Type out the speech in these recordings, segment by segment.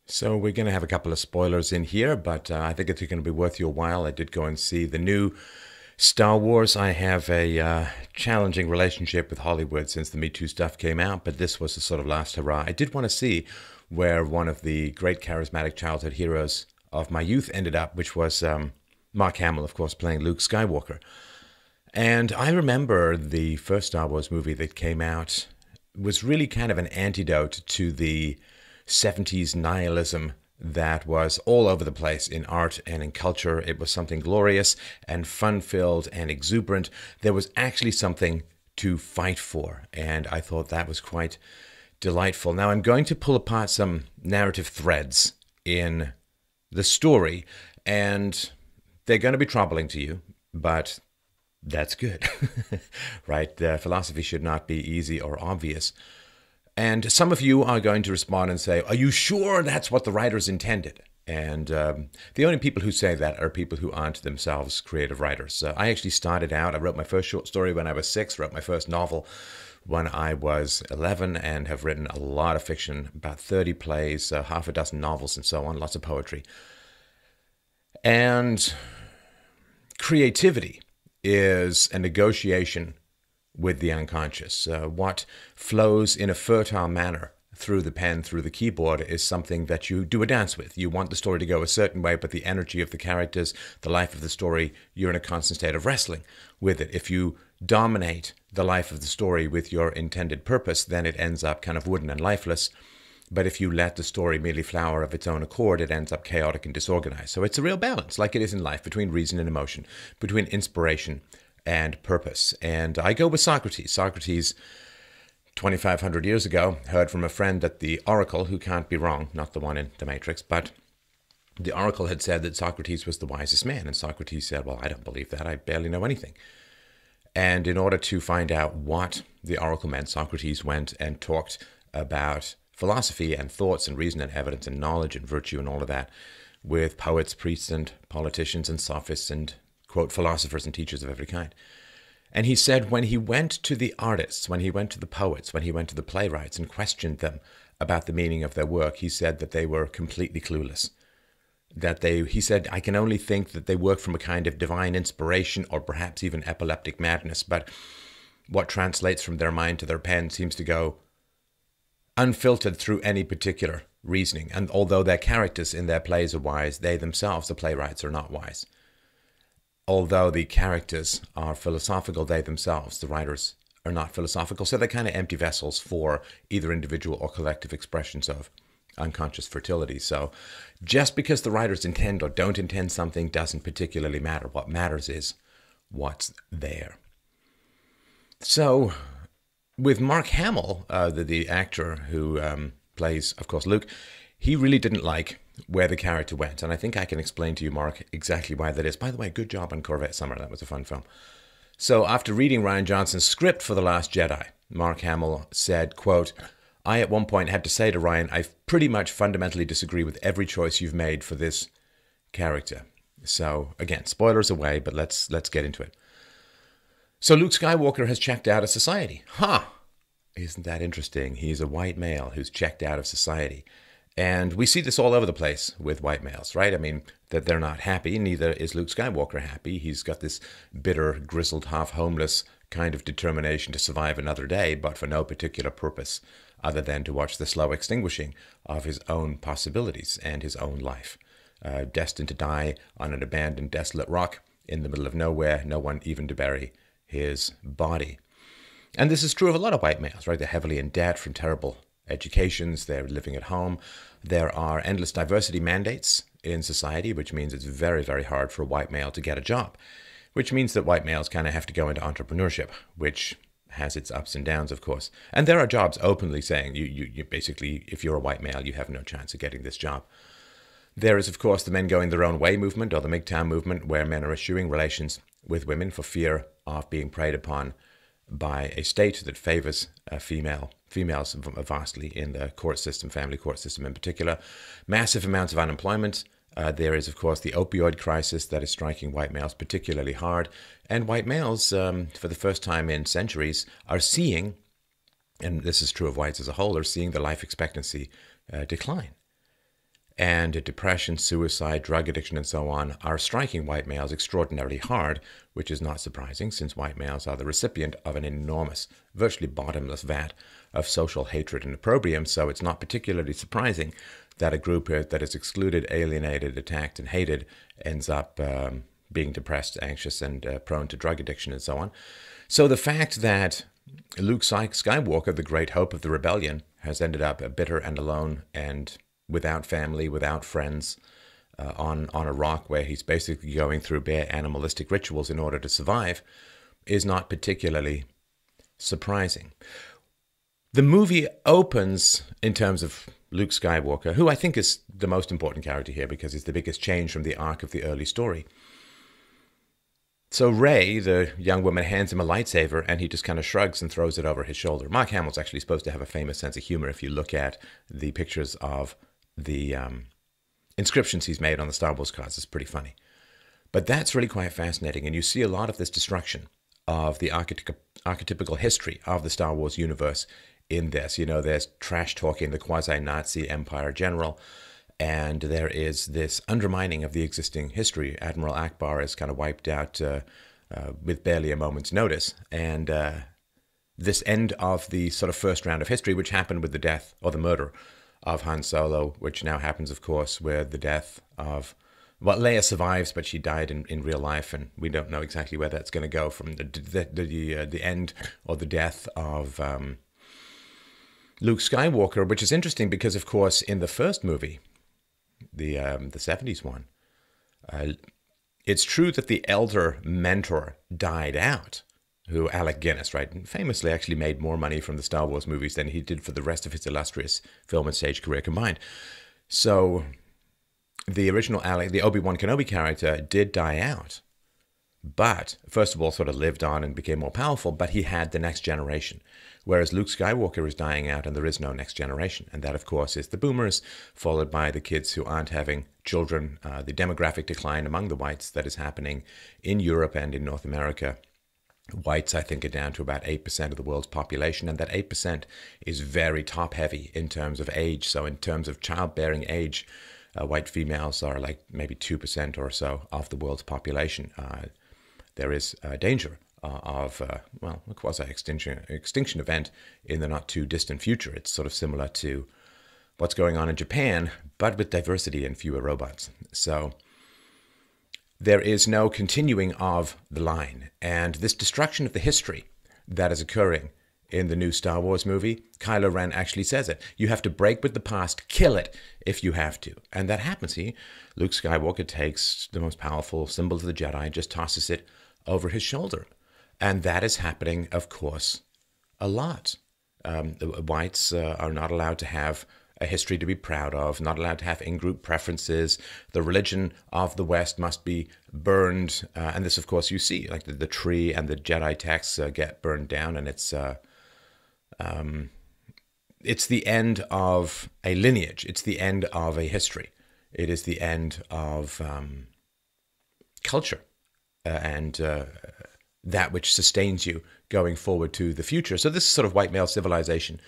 So we're going to have a couple of spoilers in here, but I think it's going to be worth your while. I did go and see the new Star Wars. I have a challenging relationship with Hollywood since the Me Too stuff came out, but this was the sort of last hurrah. I did want to see where one of the great charismatic childhood heroes of my youth ended up, which was Mark Hamill, of course, playing Luke Skywalker. And I remember the first Star Wars movie that came out was really kind of an antidote to the 70s nihilism that was all over the place in art and in culture. It was something glorious and fun-filled and exuberant. There was actually something to fight for, and I thought that was quite delightful. Now, I'm going to pull apart some narrative threads in the story, and they're going to be troubling to you, but that's good, right? Philosophy should not be easy or obvious. And some of you are going to respond and say, are you sure that's what the writers intended? And the only people who say that are people who aren't themselves creative writers. I actually started out, I wrote my first short story when I was 6, wrote my first novel when I was 11, and have written a lot of fiction, about 30 plays, half a dozen novels and so on, lots of poetry. And creativity is a negotiation with the unconscious. What flows in a fertile manner through the pen, through the keyboard, is something that you do a dance with. You want the story to go a certain way, but the energy of the characters, the life of the story, you're in a constant state of wrestling with it. If you dominate the life of the story with your intended purpose, then it ends up kind of wooden and lifeless. But if you let the story merely flower of its own accord, it ends up chaotic and disorganized. So it's a real balance, like it is in life, between reason and emotion, between inspiration and purpose. And I go with Socrates. Socrates, 2,500 years ago, heard from a friend that the oracle, who can't be wrong, not the one in the Matrix, but the oracle had said that Socrates was the wisest man. And Socrates said, well, I don't believe that. I barely know anything. And in order to find out what the oracle meant, Socrates went and talked about philosophy and thoughts and reason and evidence and knowledge and virtue and all of that with poets, priests, and politicians and sophists and, quote, philosophers and teachers of every kind. And he said when he went to the artists, when he went to the poets, when he went to the playwrights and questioned them about the meaning of their work, he said that they were completely clueless. He said, I can only think that they work from a kind of divine inspiration or perhaps even epileptic madness, but what translates from their mind to their pen seems to go unfiltered through any particular reasoning. And although their characters in their plays are wise, they themselves, the playwrights, are not wise. Although the characters are philosophical, they themselves, the writers, are not philosophical. So they're kind of empty vessels for either individual or collective expressions of unconscious fertility. So just because the writers intend or don't intend something doesn't particularly matter. What matters is what's there. So with Mark Hamill, the actor who plays, of course, Luke, he really didn't like where the character went. And I think I can explain to you, Mark, exactly why that is. By the way, good job on Corvette Summer. That was a fun film. So after reading Rian Johnson's script for The Last Jedi, Mark Hamill said, quote, I at one point had to say to Rian, I pretty much fundamentally disagree with every choice you've made for this character. So again, spoilers away, but let's get into it. So Luke Skywalker has checked out of society. Isn't that interesting? He's a white male who's checked out of society. And we see this all over the place with white males, right? I mean, that they're not happy. Neither is Luke Skywalker happy. He's got this bitter, grizzled, half-homeless kind of determination to survive another day, but for no particular purpose other than to watch the slow extinguishing of his own possibilities and his own life. Destined to die on an abandoned, desolate rock in the middle of nowhere, no one even to bury his body. And this is true of a lot of white males, right? They're heavily in debt from terrible educations, they're living at home. There are endless diversity mandates in society, which means it's very, very hard for a white male to get a job, which means that white males kind of have to go into entrepreneurship, which has its ups and downs, of course. And there are jobs openly saying you basically, if you're a white male, you have no chance of getting this job. There is, of course, the men going their own way movement, or the MGTOW movement, where men are eschewing relations with women for fear of being preyed upon by a state that favors females vastly in the court system, family court system in particular. Massive amounts of unemployment. There is, of course, the opioid crisis that is striking white males particularly hard. And white males, for the first time in centuries, are seeing, and this is true of whites as a whole, are seeing the life expectancy decline. And depression, suicide, drug addiction, and so on are striking white males extraordinarily hard, which is not surprising since white males are the recipient of an enormous, virtually bottomless vat of social hatred and opprobrium. So it's not particularly surprising that a group that is excluded, alienated, attacked, and hated ends up being depressed, anxious, and prone to drug addiction and so on. So the fact that Luke Skywalker, the great hope of the rebellion, has ended up bitter and alone and without family, without friends, on a rock where he's basically going through bare animalistic rituals in order to survive, is not particularly surprising. The movie opens in terms of Luke Skywalker, who I think is the most important character here because he's the biggest change from the arc of the early story. So Rey, the young woman, hands him a lightsaber, and he just kind of shrugs and throws it over his shoulder. Mark Hamill's actually supposed to have a famous sense of humor if you look at the pictures of the inscriptions he's made on the Star Wars cards. It's pretty funny. But that's really quite fascinating, and you see a lot of this destruction of the archetypical history of the Star Wars universe in this. You know, there's trash-talking the quasi-Nazi Empire general, and there is this undermining of the existing history. Admiral Akbar is kind of wiped out with barely a moment's notice, and this end of the sort of first round of history, which happened with the death or the murder of Han Solo, which now happens, of course, with the death of, well, Leia survives, but she died in real life, and we don't know exactly where that's going to go from the end or the death of Luke Skywalker, which is interesting because, of course, in the first movie, the 70s one, it's true that the elder mentor died out, who Alec Guinness, right, famously actually made more money from the Star Wars movies than he did for the rest of his illustrious film and stage career combined. So the original the Obi-Wan Kenobi character did die out, but first of all sort of lived on and became more powerful, but he had the next generation. Whereas Luke Skywalker is dying out and there is no next generation. And that, of course, is the boomers, followed by the kids who aren't having children, the demographic decline among the whites that is happening in Europe and in North America. Whites, I think, are down to about 8% of the world's population, and that 8% is very top-heavy in terms of age. So in terms of childbearing age, white females are like maybe 2% or so of the world's population. There is danger of, well, a quasi-extinction event in the not-too-distant future. It's sort of similar to what's going on in Japan, but with diversity and fewer robots. So there is no continuing of the line. And this destruction of the history that is occurring in the new Star Wars movie, Kylo Ren actually says it. You have to break with the past, kill it if you have to. And that happens. Luke Skywalker takes the most powerful symbol of the Jedi and just tosses it over his shoulder. And that is happening, of course, a lot. The whites are not allowed to have a history to be proud of, not allowed to have in-group preferences. The religion of the West must be burned. And this, of course, you see, like the tree and the Jedi texts get burned down, and it's the end of a lineage. It's the end of a history. It is the end of culture and that which sustains you going forward to the future. So this is sort of white male civilization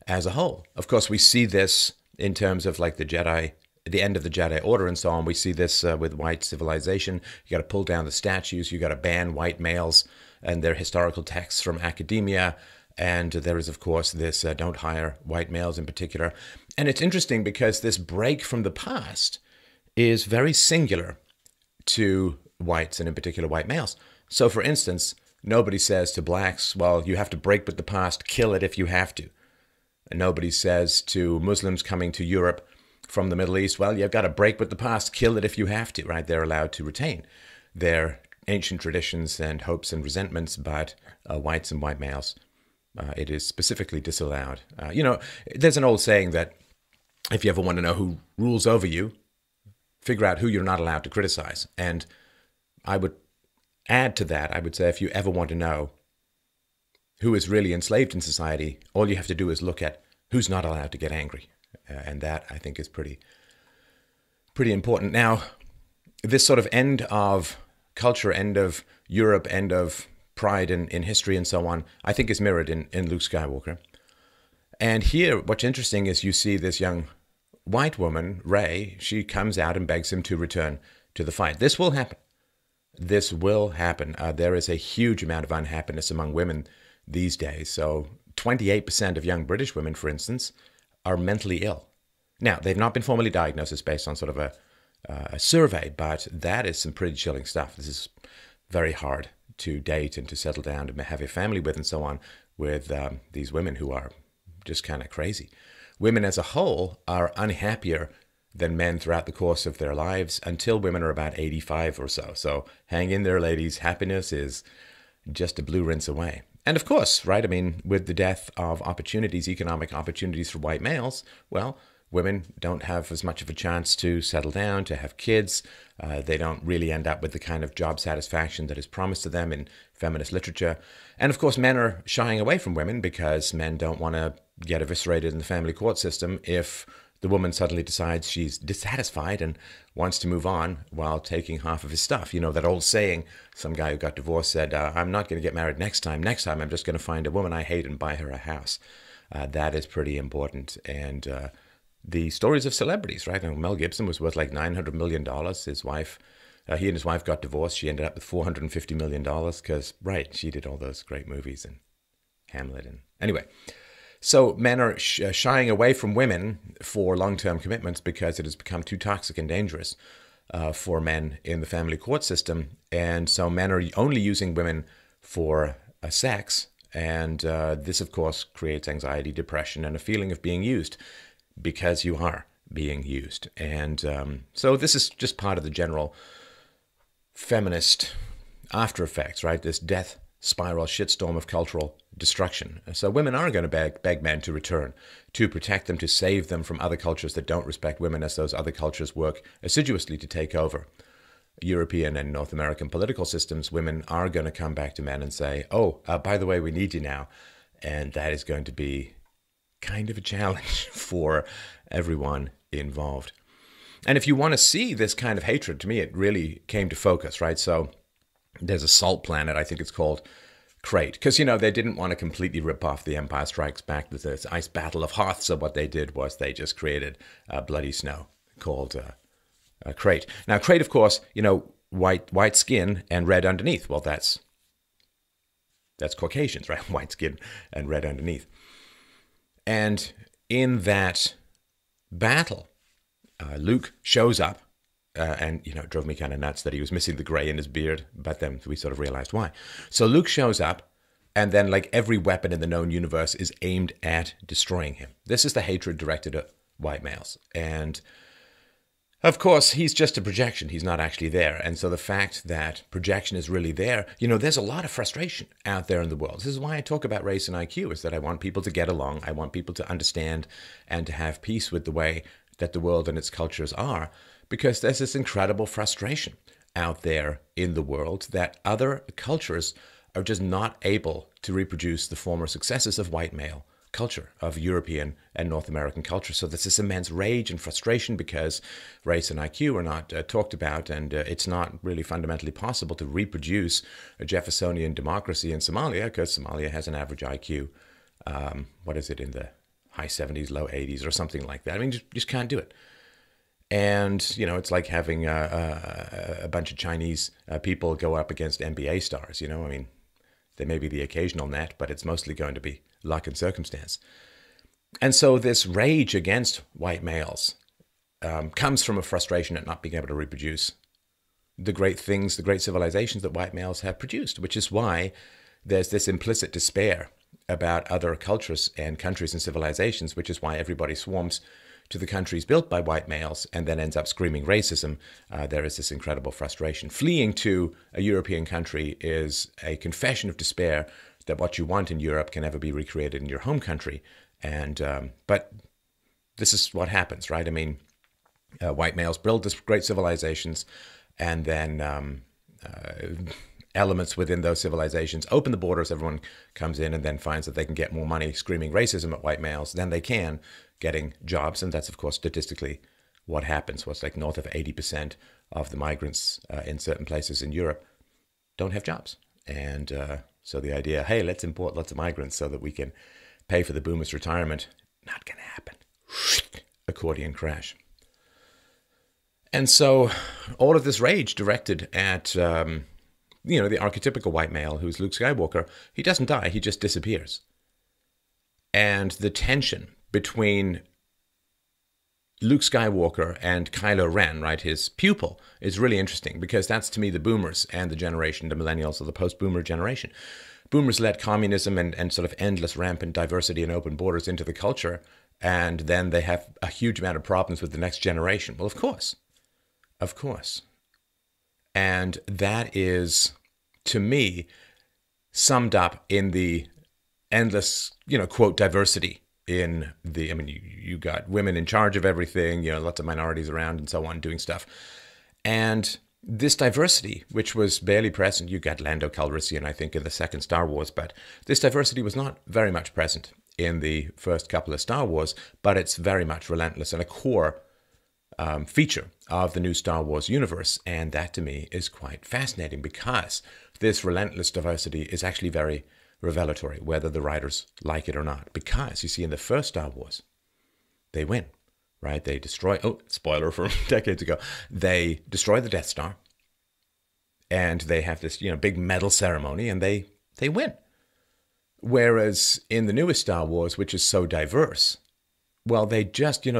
as a whole. Of course, we see this in terms of like the Jedi, the end of the Jedi Order and so on. We see this with white civilization. You got to pull down the statues. You got to ban white males and their historical texts from academia. And there is, of course, this don't hire white males in particular. And it's interesting because this break from the past is very singular to whites and in particular white males. So, for instance, nobody says to blacks, well, you have to break with the past, kill it if you have to. And nobody says to Muslims coming to Europe from the Middle East, well, you've got to break with the past, kill it if you have to, right? They're allowed to retain their ancient traditions and hopes and resentments, but whites and white males, it is specifically disallowed. There's an old saying that if you ever want to know who rules over you, figure out who you're not allowed to criticize. And I would add to that, I would say if you ever want to know who is really enslaved in society, all you have to do is look at who's not allowed to get angry. And that, I think, is pretty important. Now, this sort of end of culture, end of Europe, end of pride in history and so on, I think is mirrored in Luke Skywalker. And here, what's interesting is you see this young white woman, Rey, she comes out and begs him to return to the fight. This will happen. This will happen. There is a huge amount of unhappiness among women these days. So 28% of young British women, for instance, are mentally ill. Now, they've not been formally diagnosed. It's based on sort of a survey, but that is some pretty chilling stuff. This is very hard to date and to settle down and have a family with and so on with these women who are just kind of crazy. Women as a whole are unhappier than men throughout the course of their lives until women are about 85 or so. So hang in there, ladies. Happiness is just a blue rinse away. And of course, right, I mean, with the death of opportunities, economic opportunities for white males, well, women don't have as much of a chance to settle down, to have kids. They don't really end up with the kind of job satisfaction that is promised to them in feminist literature. And of course, men are shying away from women because men don't want to get eviscerated in the family court system if the woman suddenly decides she's dissatisfied and wants to move on while taking half of his stuff. You know, that old saying, some guy who got divorced said, I'm not going to get married next time. Next time, I'm just going to find a woman I hate and buy her a house. That is pretty important. And the stories of celebrities, right? Now, Mel Gibson was worth like $900 million. His wife, he and his wife got divorced. She ended up with $450 million because, right, she did all those great movies and Hamlet. And anyway, so men are shying away from women for long-term commitments because it has become too toxic and dangerous for men in the family court system. And so men are only using women for sex. And this, of course, creates anxiety, depression, and a feeling of being used because you are being used. And so this is just part of the general feminist after effects, right? This death spiral shitstorm of cultural destruction. So women are going to beg men to return, to protect them, to save them from other cultures that don't respect women, as those other cultures work assiduously to take over European and North American political systems. Women are going to come back to men and say, oh, by the way, we need you now. And that is going to be kind of a challenge for everyone involved. And if you want to see this kind of hatred, to me, it really came to focus, right? So there's a salt planet, I think it's called Crate, because, you know, they didn't want to completely rip off The Empire Strikes Back, this ice battle of Hoth. So what they did was they just created bloody snow called Crate. Now, Crate, of course, you know, white skin and red underneath. Well, that's Caucasians, right? White skin and red underneath. And in that battle, Luke shows up. And, you know, it drove me kind of nuts that he was missing the gray in his beard, but then we sort of realized why. So Luke shows up, and then, like, every weapon in the known universe is aimed at destroying him. This is the hatred directed at white males. And, of course, he's just a projection. He's not actually there. And so the fact that projection is really there, you know, there's a lot of frustration out there in the world. This is why I talk about race and IQ, is that I want people to get along. I want people to understand and to have peace with the way that the world and its cultures are. Because there's this incredible frustration out there in the world that other cultures are just not able to reproduce the former successes of white male culture, of European and North American culture. So there's this immense rage and frustration because race and IQ are not talked about, and it's not really fundamentally possible to reproduce a Jeffersonian democracy in Somalia, because Somalia has an average IQ, what is it, in the high 70s, low 80s or something like that. I mean, just can't do it. And, you know, it's like having a bunch of Chinese people go up against NBA stars, you know. I mean, there may be the occasional net, but it's mostly going to be luck and circumstance. And so this rage against white males comes from a frustration at not being able to reproduce the great things, the great civilizations that white males have produced, which is why there's this implicit despair about other cultures and countries and civilizations, which is why everybody swarms to the countries built by white males and then ends up screaming racism. There is this incredible frustration. Fleeing to a European country is a confession of despair that what you want in Europe can never be recreated in your home country. And but this is what happens, right? I mean, white males build these great civilizations, and then elements within those civilizations open the borders, everyone comes in and then finds that they can get more money screaming racism at white males than they can getting jobs. And that's, of course, statistically what happens. What's like north of 80% of the migrants in certain places in Europe don't have jobs. And so the idea, hey, let's import lots of migrants so that we can pay for the boomers' retirement, not going to happen. accordion crash. And so all of this rage directed at, the archetypical white male who's Luke Skywalker, he doesn't die, he just disappears. And the tension between Luke Skywalker and Kylo Ren, right, his pupil, is really interesting because that's, to me, the boomers and the generation, the millennials or the post-boomer generation. Boomers let communism and sort of endless rampant diversity and open borders into the culture, and then they have a huge amount of problems with the next generation. Well, of course. Of course. And that is, to me, summed up in the endless, quote, diversity in the, you got women in charge of everything, lots of minorities around and so on doing stuff. And this diversity, which was barely present, you got Lando Calrissian, I think, in the second Star Wars, but this diversity was not very much present in the first couple of Star Wars, but it's very much relentless and a core feature of the new Star Wars universe. And that, to me, is quite fascinating because this relentless diversity is actually very revelatory, whether the writers like it or not. Because, you see, in the first Star Wars, they win, right? They destroy, spoiler from decades ago, they destroy the Death Star, and they have this, big medal ceremony, and they win. Whereas in the newest Star Wars, which is so diverse, well, they just, it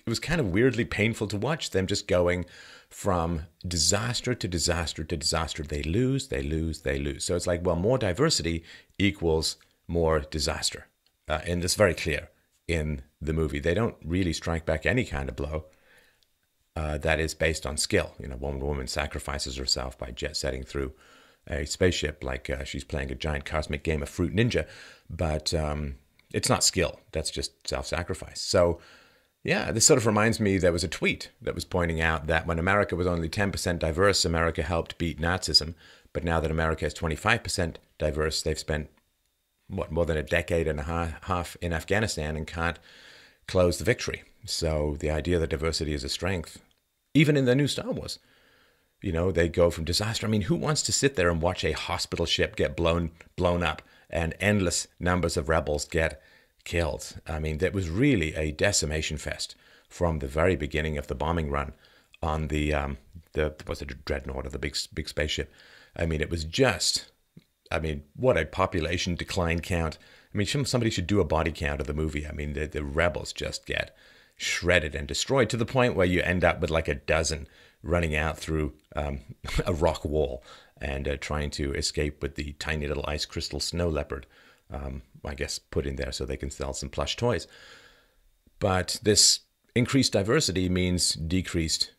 was kind of weirdly painful to watch them just going from disaster to disaster to disaster. They lose, they lose, they lose. So it's like, well, more diversity equals more disaster. And it's very clear in the movie. They don't really strike back any kind of blow that is based on skill. One woman sacrifices herself by jet setting through a spaceship like she's playing a giant cosmic game of Fruit Ninja. But it's not skill. That's just self-sacrifice. So yeah, this sort of reminds me, there was a tweet that was pointing out that when America was only 10% diverse, America helped beat Nazism. But now that America is 25% diverse, they've spent, more than a decade and a half in Afghanistan and can't close the victory. So the idea that diversity is a strength, even in the new Star Wars, they go from disaster. Who wants to sit there and watch a hospital ship get blown up and endless numbers of rebels get killed? That was really a decimation fest from the very beginning of the bombing run on the was it a dreadnought or the big spaceship? It was just, what a population decline count. Somebody should do a body count of the movie. The rebels just get shredded and destroyed to the point where you end up with like a dozen running out through a rock wall and trying to escape with the tiny little ice crystal snow leopard, I guess, put in there so they can sell some plush toys. But this increased diversity means decreased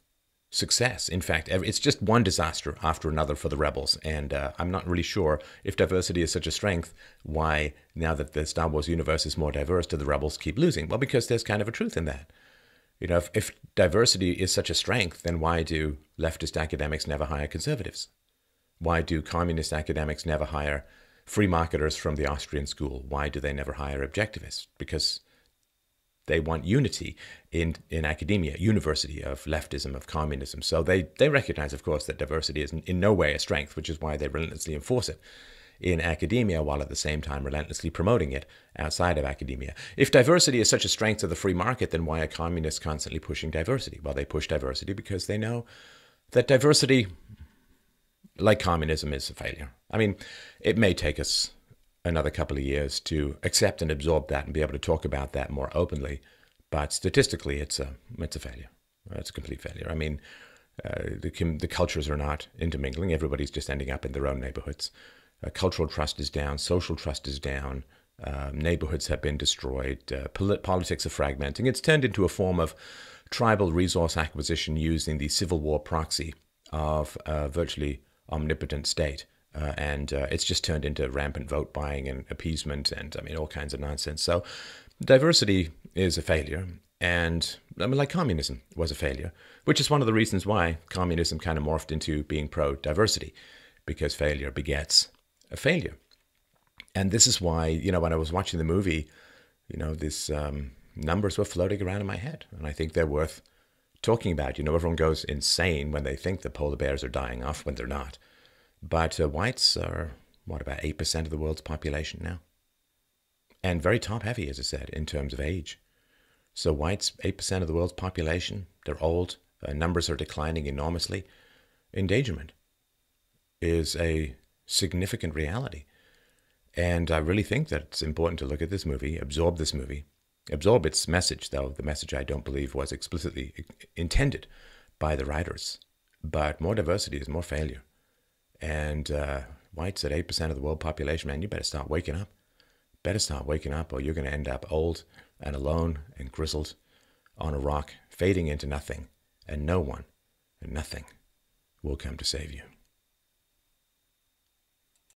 success. In fact, it's just one disaster after another for the rebels. And I'm not really sure, if diversity is such a strength, why, now that the Star Wars universe is more diverse, do the rebels keep losing? Well, because there's kind of a truth in that. If diversity is such a strength, then why do leftist academics never hire conservatives? Why do communist academics never hire free marketers from the Austrian school? Why do they never hire objectivists? Because they want unity in academia, university of leftism, of communism. So they recognize, of course, that diversity is in no way a strength, which is why they relentlessly enforce it in academia, while at the same time relentlessly promoting it outside of academia. If diversity is such a strength of the free market, then why are communists constantly pushing diversity? Well, they push diversity because they know that diversity, like communism, is a failure. It may take us another couple of years to accept and absorb that and be able to talk about that more openly, but statistically, it's a failure. It's a complete failure. The cultures are not intermingling. Everybody's just ending up in their own neighborhoods. Cultural trust is down. Social trust is down. Neighborhoods have been destroyed. Politics are fragmenting. It's turned into a form of tribal resource acquisition using the civil war proxy of a virtually omnipotent state. And it's just turned into rampant vote buying and appeasement and, all kinds of nonsense. So diversity is a failure. And like communism was a failure, which is one of the reasons why communism kind of morphed into being pro-diversity, because failure begets a failure. And this is why, when I was watching the movie, these numbers were floating around in my head. And I think they're worth talking about. Everyone goes insane when they think the polar bears are dying off when they're not. But whites are, about 8% of the world's population now? And very top-heavy, as I said, in terms of age. So whites, 8% of the world's population, they're old, numbers are declining enormously. Endangerment is a significant reality. And I really think that it's important to look at this movie, absorb its message, though the message I don't believe was explicitly intended by the writers. But more diversity is more failure. And whites at 8% of the world population, man, you better start waking up. Better start waking up, or you're going to end up old and alone and grizzled on a rock, fading into nothing, and no one and nothing will come to save you.